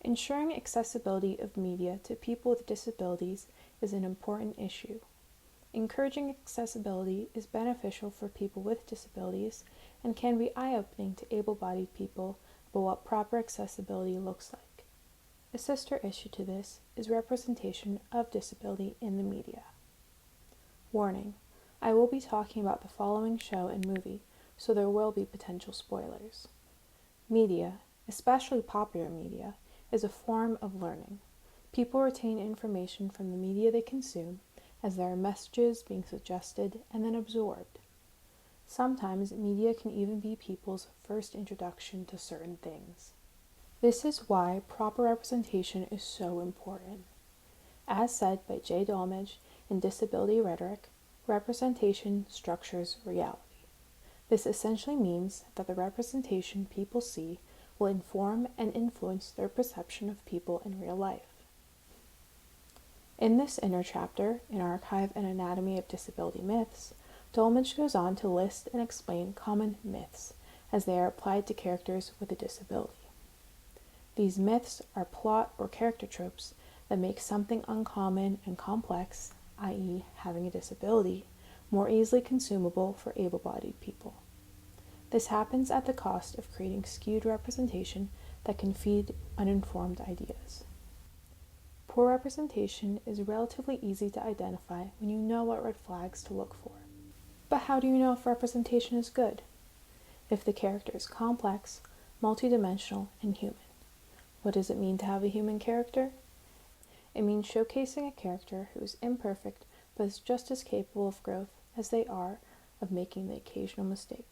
Ensuring accessibility of media to people with disabilities is an important issue. Encouraging accessibility is beneficial for people with disabilities and can be eye-opening to able-bodied people about what proper accessibility looks like. A sister issue to this is representation of disability in the media. Warning: I will be talking about the following show and movie, so there will be potential spoilers. Media, especially popular media, is a form of learning. People retain information from the media they consume, as there are messages being suggested and then absorbed. Sometimes media can even be people's first introduction to certain things. This is why proper representation is so important. As said by J. Dolmage in Disability Rhetoric, representation structures reality. This essentially means that the representation people see will inform and influence their perception of people in real life. In this inner chapter, in Archive and Anatomy of Disability Myths, Dolmage goes on to list and explain common myths as they are applied to characters with a disability. These myths are plot or character tropes that make something uncommon and complex, i.e. having a disability, more easily consumable for able-bodied people. This happens at the cost of creating skewed representation that can feed uninformed ideas. Poor representation is relatively easy to identify when you know what red flags to look for. But how do you know if representation is good? If the character is complex, multidimensional, and human. What does it mean to have a human character? It means showcasing a character who is imperfect but is just as capable of growth as they are of making the occasional mistake.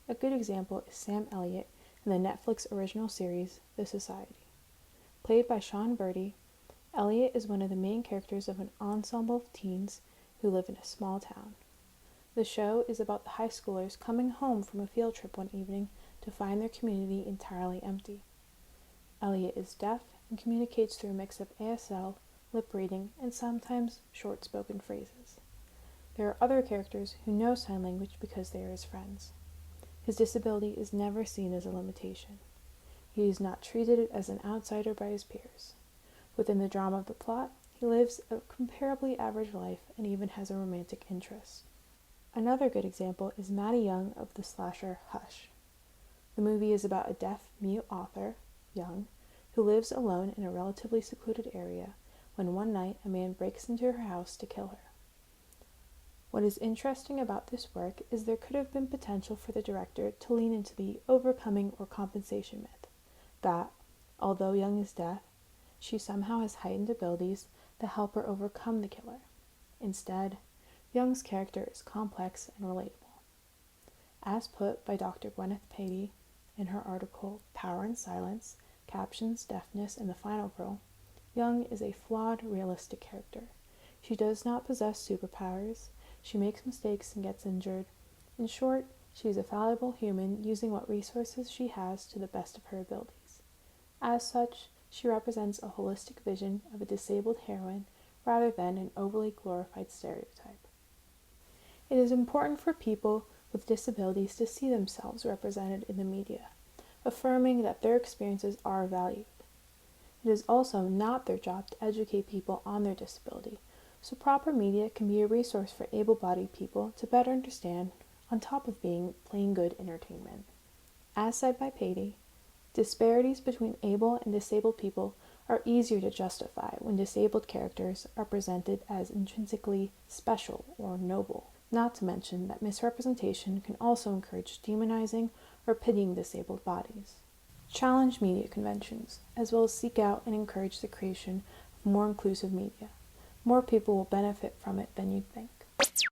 A good example is Sam Elliott in the Netflix original series, The Society. Played by Sean Birdie, Elliott is one of the main characters of an ensemble of teens who live in a small town. The show is about the high schoolers coming home from a field trip one evening to find their community entirely empty. Elliott is deaf and communicates through a mix of ASL, lip reading, and sometimes short-spoken phrases. There are other characters who know sign language because they are his friends. His disability is never seen as a limitation. He is not treated as an outsider by his peers. Within the drama of the plot, he lives a comparably average life and even has a romantic interest. Another good example is Maddie Young of the slasher Hush. The movie is about a deaf-mute author, Young, who lives alone in a relatively secluded area when one night a man breaks into her house to kill her. What is interesting about this work is there could have been potential for the director to lean into the overcoming or compensation myth, that, although Young is deaf, she somehow has heightened abilities that help her overcome the killer. Instead, Young's character is complex and relatable. As put by Dr. Gwyneth Patey in her article Power and Silence, Captions, Deafness, and the Final Girl, Young is a flawed, realistic character. She does not possess superpowers. She makes mistakes and gets injured. In short, she is a fallible human using what resources she has to the best of her abilities. As such, she represents a holistic vision of a disabled heroine rather than an overly glorified stereotype. It is important for people with disabilities to see themselves represented in the media, affirming that their experiences are valued. It is also not their job to educate people on their disability, so proper media can be a resource for able-bodied people to better understand, on top of being plain good entertainment. As said by Patey, disparities between able and disabled people are easier to justify when disabled characters are presented as intrinsically special or noble, not to mention that misrepresentation can also encourage demonizing or pitying disabled bodies. Challenge media conventions, as well as seek out and encourage the creation of more inclusive media. More people will benefit from it than you'd think.